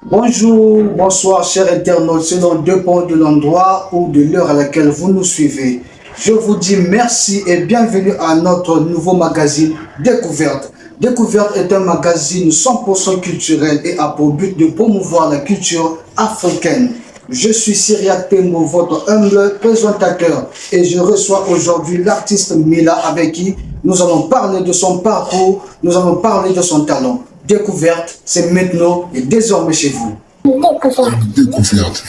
Bonjour, bonsoir, chers internautes, selon dépend de l'endroit ou de l'heure à laquelle vous nous suivez. Je vous dis merci et bienvenue à notre nouveau magazine Découverte. Découverte est un magazine 100% culturel et a pour but de promouvoir la culture africaine. Je suis Cyriac Tembo, votre humble présentateur, et je reçois aujourd'hui l'artiste Mila avec qui nous allons parler de son parcours, nous allons parler de son talent. Découverte, c'est maintenant et désormais chez vous. Découverte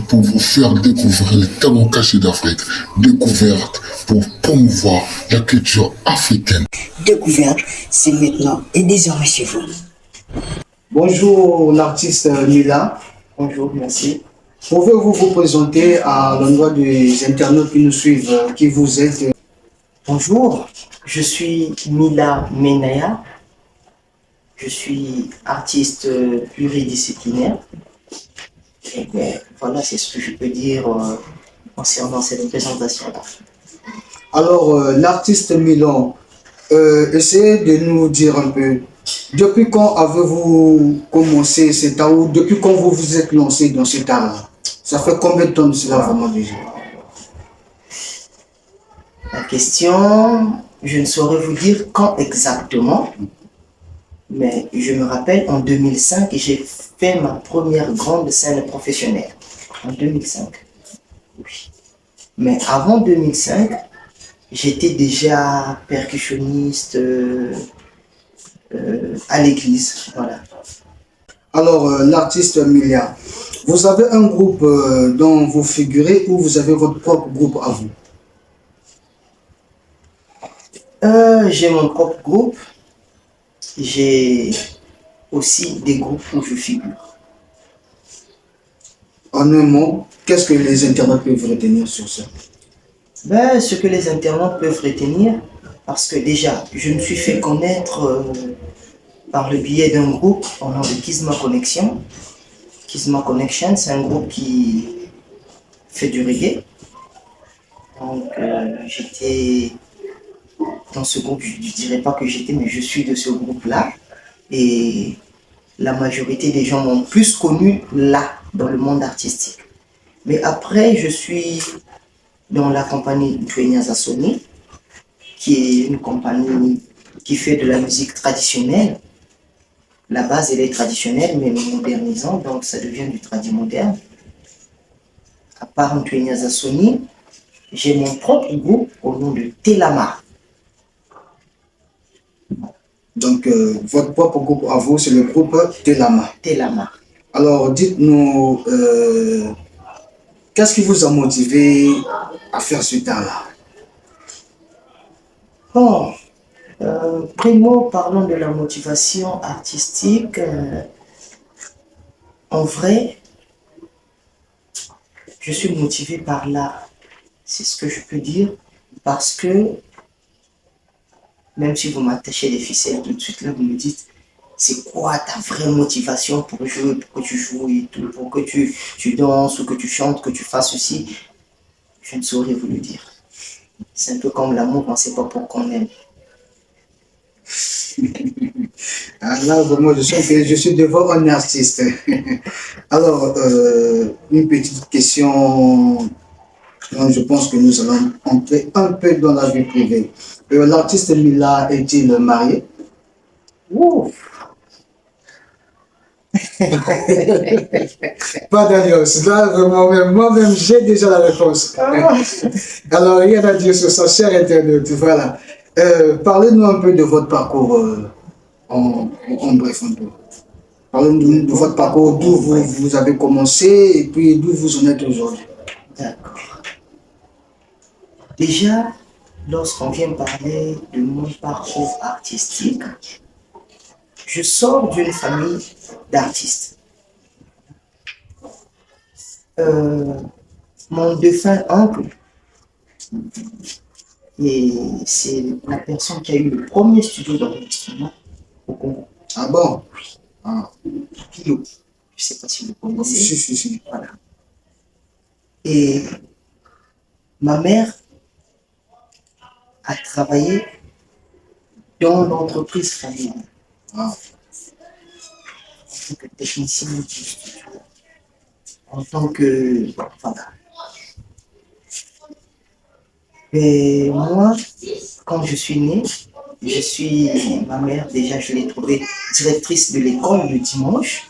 pour vous faire découvrir les talents cachés d'Afrique. Découverte pour promouvoir la culture africaine. Découverte, c'est maintenant et désormais chez vous. Bonjour l'artiste Mila. Bonjour, merci. Pouvez-vous vous présenter à l'endroit des internautes qui nous suivent, qui vous êtes? Bonjour, je suis Mila Menaya. Je suis artiste pluridisciplinaire. Et bien, voilà, c'est ce que je peux dire concernant cette présentation-là. Alors, l'artiste Milan, essayez de nous dire un peu, depuis quand avez-vous commencé cet art ou depuis quand vous vous êtes lancé dans cet art-là? Ça fait combien de temps de cela vraiment déjà? La question, je ne saurais vous dire quand exactement, mais je me rappelle en 2005, j'ai fait ma première grande scène professionnelle. En 2005. Oui. Mais avant 2005, j'étais déjà percussionniste à l'église. Voilà. Alors, l'artiste Milia, vous avez un groupe dont vous figurez ou vous avez votre propre groupe à vous? J'ai mon propre groupe. J'ai aussi des groupes où je figure. En un mot, qu'est-ce que les internautes peuvent retenir sur ça? Ben, ce que les internautes peuvent retenir, parce que déjà, je me suis fait connaître par le biais d'un groupe au nom de Kisma Connection. Kisma Connection, c'est un groupe qui fait du reggae. Donc, j'étais dans ce groupe, je ne dirais pas que j'étais, mais je suis de ce groupe-là. Et la majorité des gens m'ont plus connu là, dans le monde artistique. Mais après, je suis dans la compagnie Ntwenya Sony, qui est une compagnie qui fait de la musique traditionnelle. La base, elle est traditionnelle, mais nous modernisons, donc ça devient du tradi moderne. À part Ntwenya Sony, j'ai mon propre groupe au nom de Telama. Donc, votre propre groupe à vous, c'est le groupe Telama. Telama. Alors, dites-nous, qu'est-ce qui vous a motivé à faire ce temps-là? Bon, primo, parlons de la motivation artistique. En vrai, je suis motivé par l'art. C'est ce que je peux dire. Parce que, même si vous m'attachez des ficelles tout de suite, là, vous me dites, c'est quoi ta vraie motivation pour jouer, pour que tu joues et tout, pour que tu danses ou que tu chantes, que tu fasses ceci. Je ne saurais vous le dire. C'est un peu comme l'amour, on ne sait pas pourquoi on aime. Ah, là, vraiment, je suis devant un artiste. Alors, une petite question. Donc, je pense que nous allons entrer un peu dans la vie privée. L'artiste Mila est-il marié? Ouf. Pas d'alliance. Là, vraiment, moi-même, j'ai déjà la réponse. Alors, rien à dire sur ça, cher internaute. Voilà. Parlez-nous un peu de votre parcours, en bref un peu. Parlez-nous de votre parcours, d'où vous avez commencé et puis d'où vous en êtes aujourd'hui. D'accord. Déjà, lorsqu'on vient parler de mon parcours artistique, je sors d'une famille d'artistes. Mon défunt oncle, et c'est la personne qui a eu le premier studio d'enregistrement au Congo. Ah bon? Ah. Pio. Je ne sais pas si vous connaissez. Si. Voilà. Et ma mère a travaillé dans l'entreprise familiale. Ah. tant que technicien du studio, en tant que... Voilà. Et moi, quand je suis née, ma mère, déjà, je l'ai trouvée directrice de l'école le dimanche.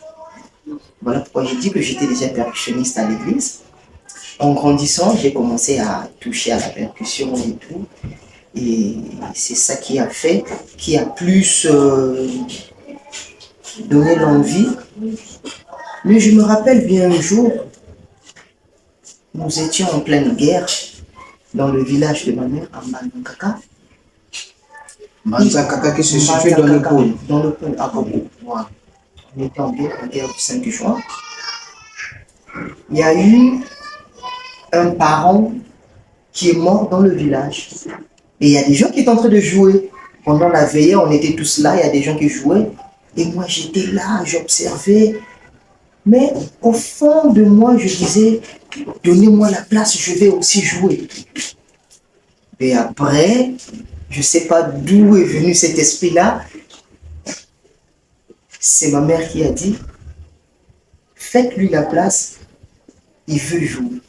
Voilà pourquoi j'ai dit que j'étais déjà percussionniste à l'église. En grandissant, j'ai commencé à toucher à la percussion et tout. Et c'est ça qui a fait, qui a plus donné l'envie. Mais je me rappelle bien un jour, nous étions en pleine guerre dans le village de ma mère, à Manukaka. Manzakaka qui se situe dans le pôle. Dans le pôle, à Bobo. Voilà. On était en guerre du 5 juin. Il y a eu un parent qui est mort dans le village. Et il y a des gens qui étaient en train de jouer. Pendant la veillée, on était tous là, il y a des gens qui jouaient. Et moi, j'étais là, j'observais. Mais au fond de moi, je disais, donnez-moi la place, je vais aussi jouer. Et après, je ne sais pas d'où est venu cet esprit-là. C'est ma mère qui a dit, faites-lui la place, il veut jouer.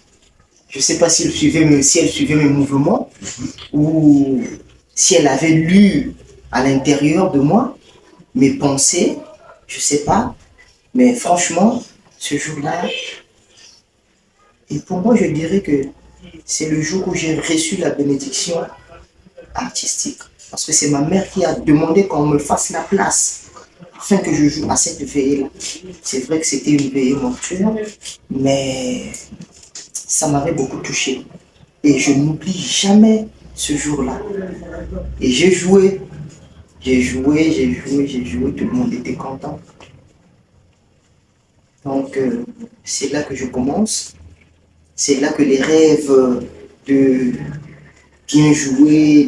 Je ne sais pas si elle suivait mes mouvements ou si elle avait lu à l'intérieur de moi mes pensées, je ne sais pas. Mais franchement, ce jour-là, et pour moi, je dirais que c'est le jour où j'ai reçu la bénédiction artistique. Parce que c'est ma mère qui a demandé qu'on me fasse la place afin que je joue à cette veillée-là. C'est vrai que c'était une veillée mortuaire, mais ça m'avait beaucoup touché. Et je n'oublie jamais ce jour-là. Et j'ai joué, tout le monde était content. Donc, c'est là que je commence. C'est là que les rêves de bien jouer,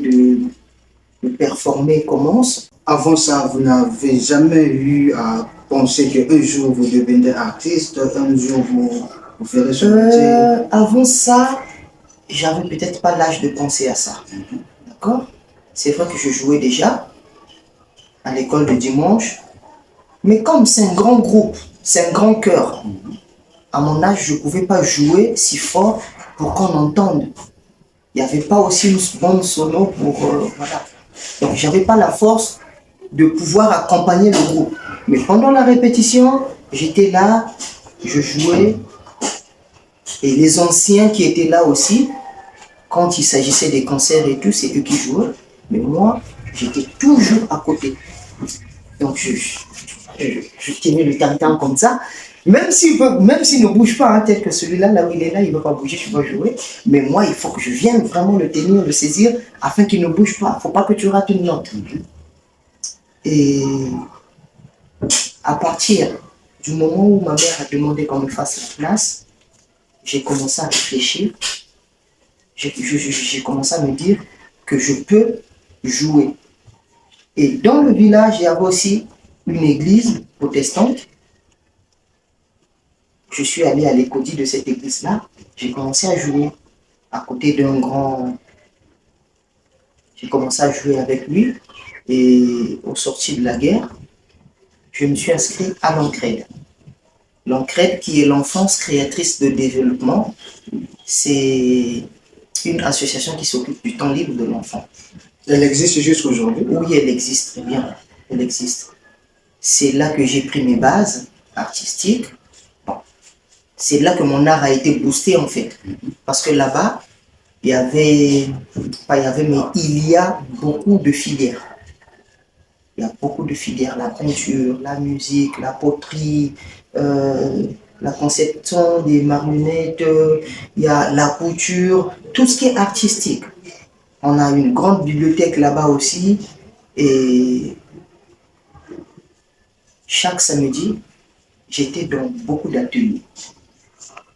de performer commencent. Avant ça, vous n'avez jamais eu à penser qu'un jour vous deviendrez artiste, un jour vous ferez ce métier? Avant ça, j'avais peut-être pas l'âge de penser à ça. D'accord? C'est vrai que je jouais déjà à l'école de dimanche. Mais comme c'est un grand groupe, c'est un grand chœur, à mon âge, je ne pouvais pas jouer si fort pour qu'on entende. Il n'y avait pas aussi une bande sonore pour... voilà. Donc, je n'avais pas la force de pouvoir accompagner le groupe. Mais pendant la répétition, j'étais là, je jouais. Et les anciens qui étaient là aussi, quand il s'agissait des concerts et tout, c'est eux qui jouaient. Mais moi, j'étais toujours à côté. Donc, je tenais le tartan comme ça. Même s'il ne bouge pas, hein, tel que celui-là, là où il est là, il ne va pas bouger, tu vas jouer. Mais moi, il faut que je vienne vraiment le tenir, le saisir, afin qu'il ne bouge pas. Il ne faut pas que tu rates une note. Et à partir du moment où ma mère a demandé qu'on me fasse la place, j'ai commencé à réfléchir. J'ai commencé à me dire que je peux jouer. Et dans le village, il y avait aussi une église protestante. Je suis allé à l'écodie de cette église-là. J'ai commencé à jouer à côté d'un grand... J'ai commencé à jouer avec lui. Et au sortir de la guerre, je me suis inscrit à l'Encred. L'Encred, qui est l'enfance créatrice de développement, c'est une association qui s'occupe du temps libre de l'enfant. Elle existe jusqu'à aujourd'hui? Oui, elle existe, très bien. Elle existe. C'est là que j'ai pris mes bases artistiques. Bon. C'est là que mon art a été boosté, en fait. Parce que là-bas, il y avait, pas il y avait, mais il y a beaucoup de filières. Il y a beaucoup de filières, la peinture, la musique, la poterie, la conception des marionnettes, il y a la couture, tout ce qui est artistique. On a une grande bibliothèque là-bas aussi. Et chaque samedi, j'étais dans beaucoup d'ateliers.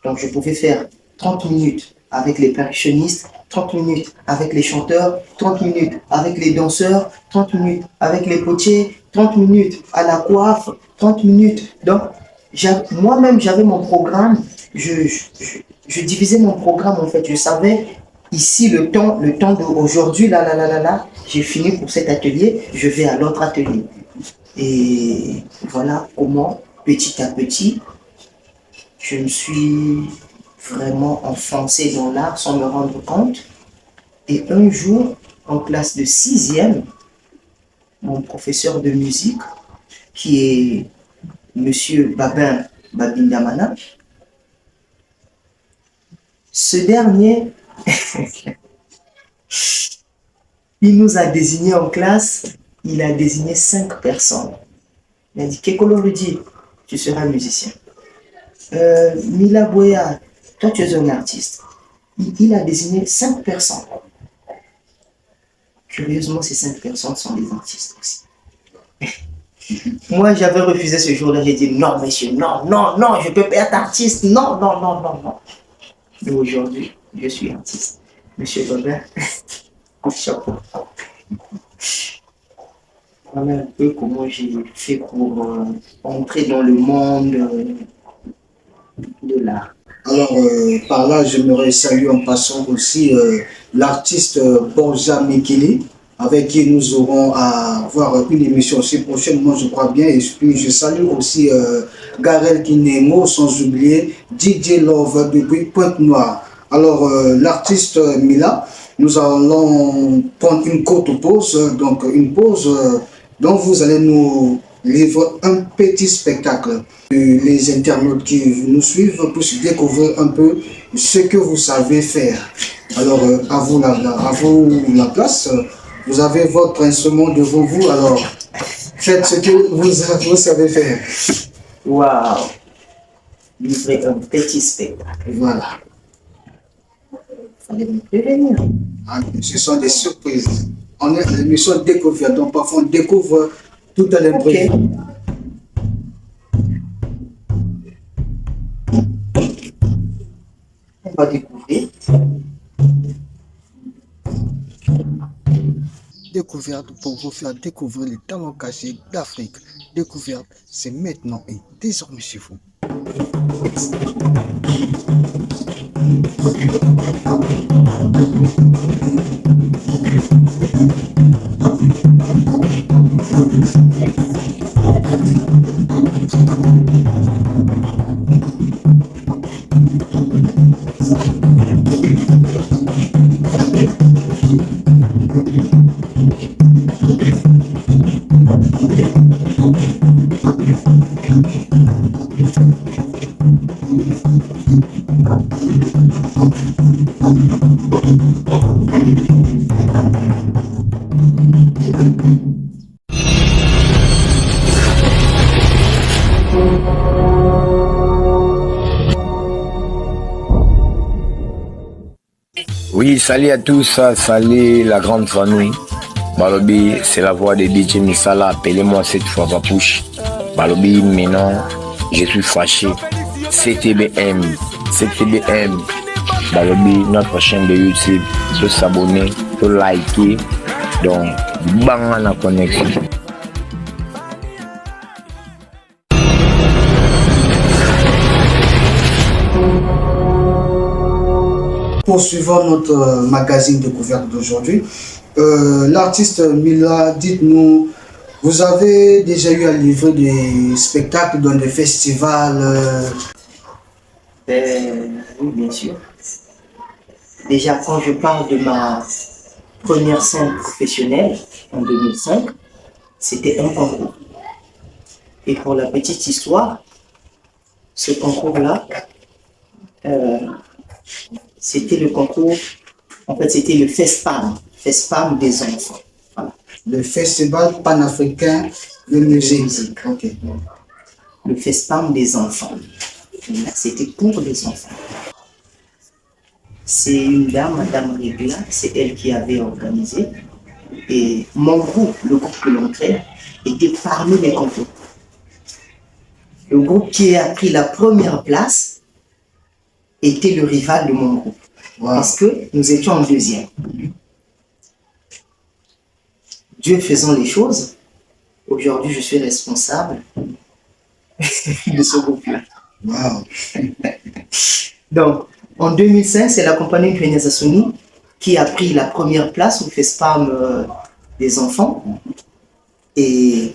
Donc je pouvais faire 30 minutes avec les percussionnistes, 30 minutes avec les chanteurs, 30 minutes avec les danseurs, 30 minutes avec les potiers, 30 minutes à la coiffe, 30 minutes. Donc moi-même j'avais mon programme, je divisais mon programme en fait, je savais ici le temps d'aujourd'hui, là, j'ai fini pour cet atelier, je vais à l'autre atelier. Et voilà comment petit à petit, je me suis vraiment enfoncé dans l'art sans me rendre compte. Et un jour, en classe de 6e, mon professeur de musique, qui est Monsieur Babindamana, ce dernier, il nous a désignés en classe, il a désigné 5 personnes. Il a dit, Kekolo Rudi, tu seras musicien. Mila Boya, toi tu es un artiste. Il a désigné 5 personnes. Curieusement, ces 5 personnes sont des artistes aussi. Moi, j'avais refusé ce jour-là. J'ai dit non, monsieur, non, non, non, je ne peux pas être artiste. Non, non, non, non, non. Mais aujourd'hui, je suis artiste. Monsieur Robert, chapeau. Voilà un peu comment j'ai fait pour entrer dans le monde de l'art. Alors, par là, j'aimerais saluer en passant aussi l'artiste Borja Mekele, avec qui nous aurons à avoir une émission aussi prochainement, je crois bien. Et puis, je salue aussi Garel Kinemo, sans oublier DJ Love depuis Pointe-Noire. Alors, l'artiste Mila, nous allons prendre une courte pause, donc une pause dont vous allez nous livrer un petit spectacle. Les internautes qui nous suivent puissent découvrir un peu ce que vous savez faire. Alors, à vous la place. Vous avez votre instrument devant vous, alors faites ce que vous savez faire. Waouh! Livrer un petit spectacle. Voilà. Fallait me prévenir. Ah, ce sont des surprises. On est à l'émission découverte, donc parfois on découvre tout à l'imprévu. Okay. On va découvrir. Découverte pour vous faire découvrir les talents cachés d'Afrique. Découverte, c'est maintenant et désormais chez vous. Oui, salut à tous, salut la grande famille. Balobi, c'est la voix de DJ Misala, appelez-moi cette fois Vapouche. Balobi, maintenant, je suis fâché. CTBM. Balobi, notre chaîne de YouTube, de s'abonner, de liker. Donc, bang la connexion. Poursuivons notre magazine découverte d'aujourd'hui. L'artiste Mila, dites-nous, vous avez déjà eu à livrer des spectacles dans des festivals Oui, bien sûr. Déjà, quand je parle de ma première scène professionnelle en 2005, c'était un concours. Et pour la petite histoire, ce concours-là, c'était le concours, en fait, c'était le FESPAM des enfants. Voilà. Le Festival panafricain de musique. Okay. Le FESPAM des enfants. C'était pour les enfants. C'est une dame, Madame Régla, c'est elle qui avait organisé. Et mon groupe, le groupe que l'on crée, était parmi les concours. Le groupe qui a pris la première place était le rival de mon groupe. Wow. Parce que nous étions en deuxième. Dieu faisant les choses, aujourd'hui je suis responsable de ce groupe-là. Wow. Donc, en 2005, c'est la compagnie Kenya Sony qui a pris la première place au FESPAM des enfants. Et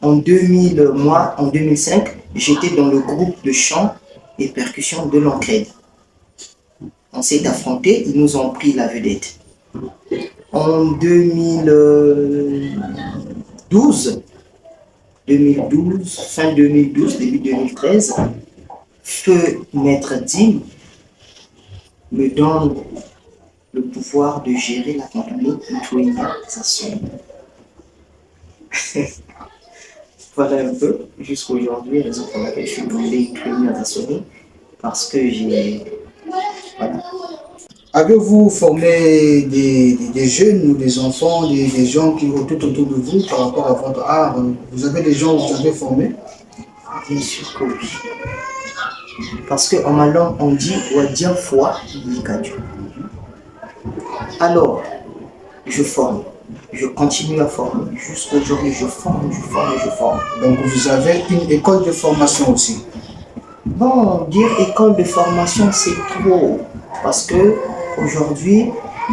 En 2000, moi, en 2005, j'étais dans le groupe de chant et percussion de l'Encred. On s'est affrontés, ils nous ont pris la vedette. En 2012, fin 2012, début 2013, Feu Maître Dim me donne le pouvoir de gérer la compagnie Twinga Sassoon. Voilà un peu, jusqu'à aujourd'hui, raison pour laquelle je suis tombé Twinga Sassoon, parce que j'ai... Voilà. Avez-vous formé des jeunes ou des enfants, des gens qui sont tout autour de vous par rapport à votre art? Vous avez des gens que vous avez formés? Bien sûr que oui. Parce qu'en ma langue, on dit Wadia foi Likadjo. Alors, je forme, je continue à former. Jusqu'à aujourd'hui, je forme. Donc vous avez une école de formation aussi? Bon, dire école de formation, c'est trop. Parce que aujourd'hui,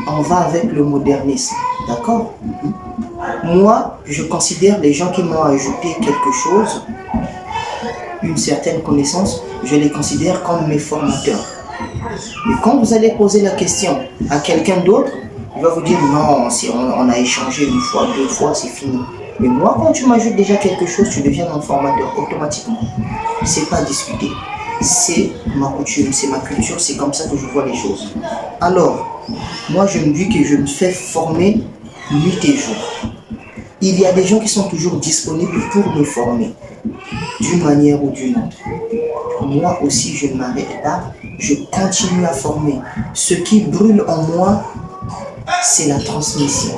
on va avec le modernisme. D'accord? Moi, je considère les gens qui m'ont ajouté quelque chose, une certaine connaissance, je les considère comme mes formateurs. Mais quand vous allez poser la question à quelqu'un d'autre, il va vous dire non, si on a échangé une fois, deux fois, c'est fini. Mais moi, quand tu m'ajoutes déjà quelque chose, tu deviens mon formateur automatiquement. C'est pas discuter. C'est ma coutume, c'est ma culture, c'est comme ça que je vois les choses. Alors, moi, je me dis que je me fais former nuit et jour. Il y a des gens qui sont toujours disponibles pour me former, d'une manière ou d'une autre. Moi aussi, je ne m'arrête pas, je continue à former. Ce qui brûle en moi, c'est la transmission.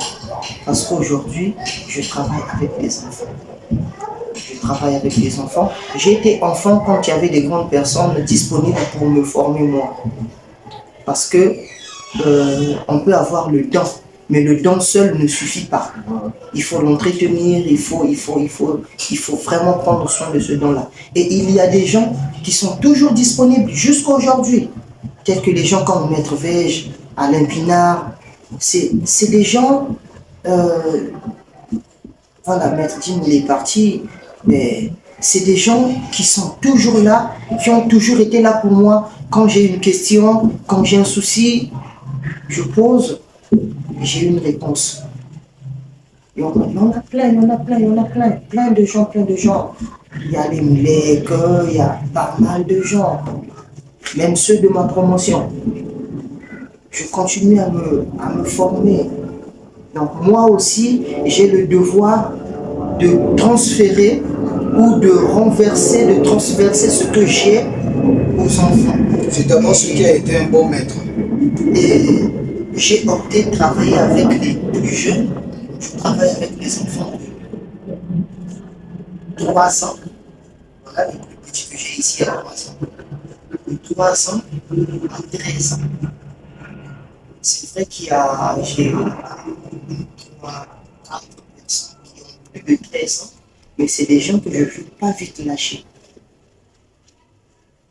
Parce qu'aujourd'hui, je travaille avec les enfants. J'ai été enfant quand il y avait des grandes personnes disponibles pour me former moi. Parce que on peut avoir le don, mais le don seul ne suffit pas. Il faut l'entretenir, il faut vraiment prendre soin de ce don-là. Et il y a des gens qui sont toujours disponibles jusqu'à aujourd'hui, tels que les gens comme Maître Vege, Alain Pinard. C'est des gens, voilà, Maître Dim, il est parti, mais c'est des gens qui sont toujours là, qui ont toujours été là pour moi. Quand j'ai une question, quand j'ai un souci, je pose, j'ai une réponse. Il y en a plein de gens. Il y a les Moulek, il y a pas mal de gens, même ceux de ma promotion. Je continue à me former. Donc moi aussi, j'ai le devoir de transférer ou de renverser, de transverser ce que j'ai aux enfants. C'est d'abord ce qui a été un bon maître. Et j'ai opté de travailler avec les plus jeunes. Je travaille avec les enfants de 3 ans. Voilà les plus petits que j'ai ici à 3 ans. De 3 ans à 13 ans. C'est vrai j'ai 3, 4 personnes qui ont plus de 13 ans, mais c'est des gens que je ne veux pas vite lâcher.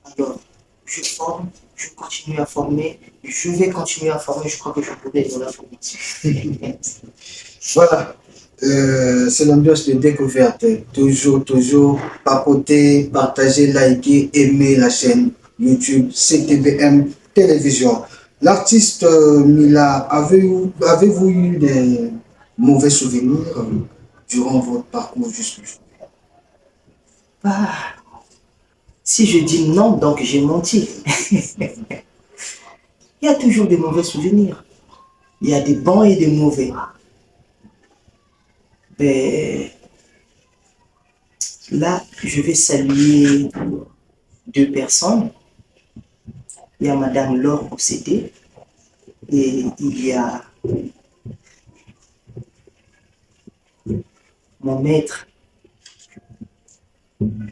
Alors, je forme, je continue à former, je vais continuer à former, je crois que je pourrai dans la formation. Voilà, c'est l'ambiance de découverte. Toujours papoter, partager, liker, aimer la chaîne YouTube CTBM Télévision. L'artiste Mila, avez-vous eu des mauvais souvenirs durant votre parcours jusqu'aujourd'hui? Si je dis non, donc j'ai menti. Il y a toujours des mauvais souvenirs. Il y a des bons et des mauvais. Mais là, je vais saluer 2 personnes. Il y a Madame Laure Possédé et il y a mon maître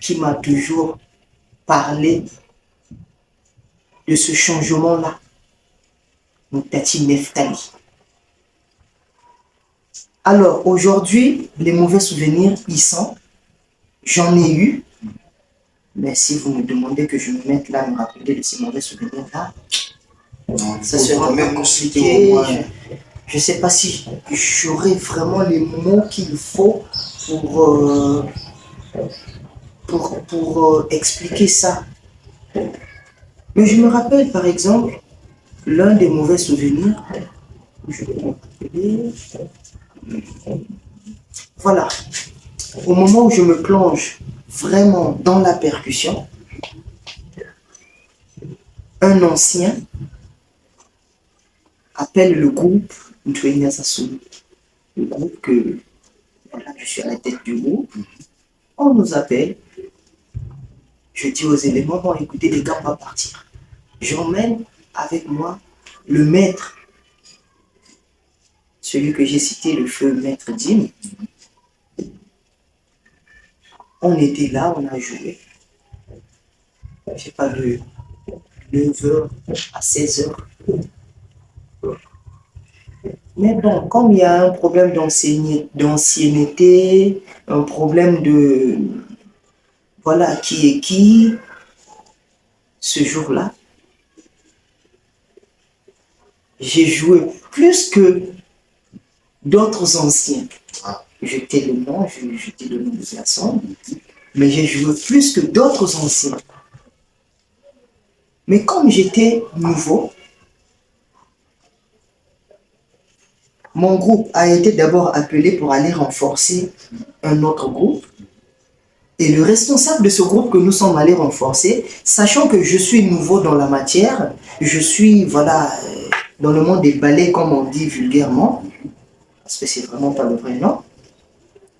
qui m'a toujours parlé de ce changement-là, mon Tati Neftali. Alors aujourd'hui, les mauvais souvenirs, ils sont, j'en ai eu, mais si vous me demandez que je me mette là, me rappeler de ces mauvais souvenirs-là, ça sera même compliqué. Je ne sais pas si j'aurai vraiment les mots qu'il faut pour expliquer ça. Mais je me rappelle par exemple l'un des mauvais souvenirs. Je vais me rappeler. Voilà. Au moment où je me plonge vraiment dans la percussion, un ancien appelle le groupe Ntwenya Sassoum. Le groupe que, voilà, je suis à la tête du groupe. On nous appelle. Je dis aux éléments, bon écoutez les gars, on va partir. J'emmène avec moi le maître, celui que j'ai cité, le feu maître Jim. On était là, on a joué. Je sais pas, de 9h à 16h. Mais bon, comme il y a un problème d'ancienneté, un problème de voilà qui est qui, ce jour-là, j'ai joué plus que d'autres anciens. J'étais le nom de personne, mais j'ai joué plus que d'autres anciens. Mais comme j'étais nouveau, mon groupe a été d'abord appelé pour aller renforcer un autre groupe. Et le responsable de ce groupe que nous sommes allés renforcer, sachant que je suis nouveau dans la matière, je suis, voilà, dans le monde des ballets, comme on dit vulgairement, parce que c'est vraiment pas le vrai nom.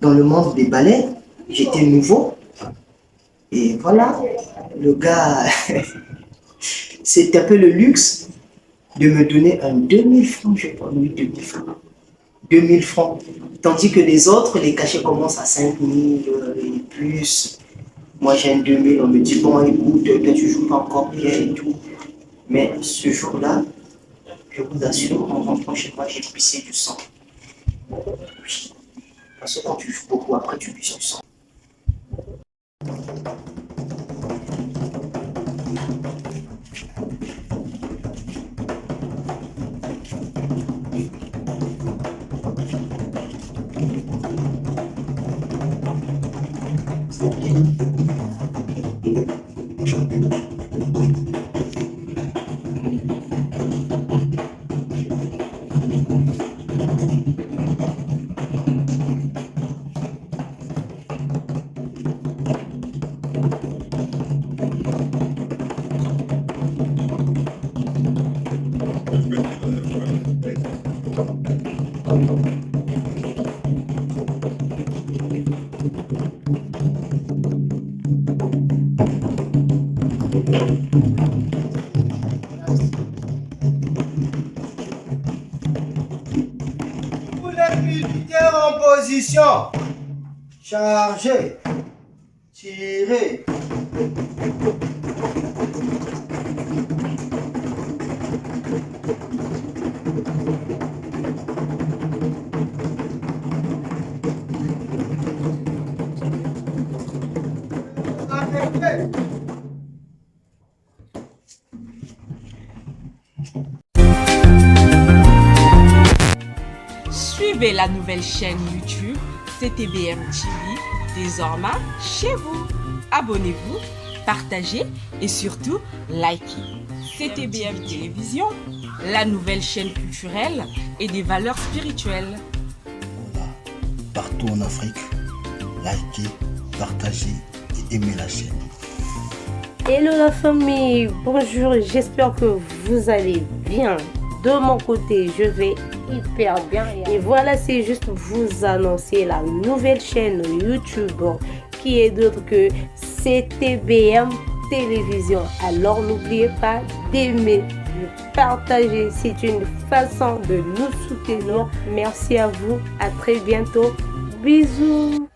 Dans le monde des ballets, j'étais nouveau. Et voilà, le gars, c'est un peu le luxe de me donner un 2000 francs, je crois, oui, 2000 francs. 2000 francs. Tandis que les autres, les cachets commencent à 5000 et plus. Moi, j'ai un 2000, on me dit, bon, écoute, toi, tu joues pas encore bien et tout. Mais ce jour-là, je vous assure, en rentrant chez moi, j'ai pissé du sang. Oui. Parce que quand tu joues beaucoup, après, tu pisses du sang. Tous les militaires en position. Chargez. Tirez. Arrêtez. Suivez la nouvelle chaîne YouTube CTBM TV désormais chez vous. Abonnez-vous, partagez et surtout likez. CTBM Télévision, la nouvelle chaîne culturelle et des valeurs spirituelles. Voilà, partout en Afrique, likez, partagez et aimez la chaîne. Hello la famille, bonjour, j'espère que vous allez bien. De mon côté, je vais hyper bien. Et voilà, c'est juste vous annoncer la nouvelle chaîne YouTube qui est d'autre que CTBM Télévision. Alors n'oubliez pas d'aimer, de partager. C'est une façon de nous soutenir. Merci à vous, à très bientôt. Bisous.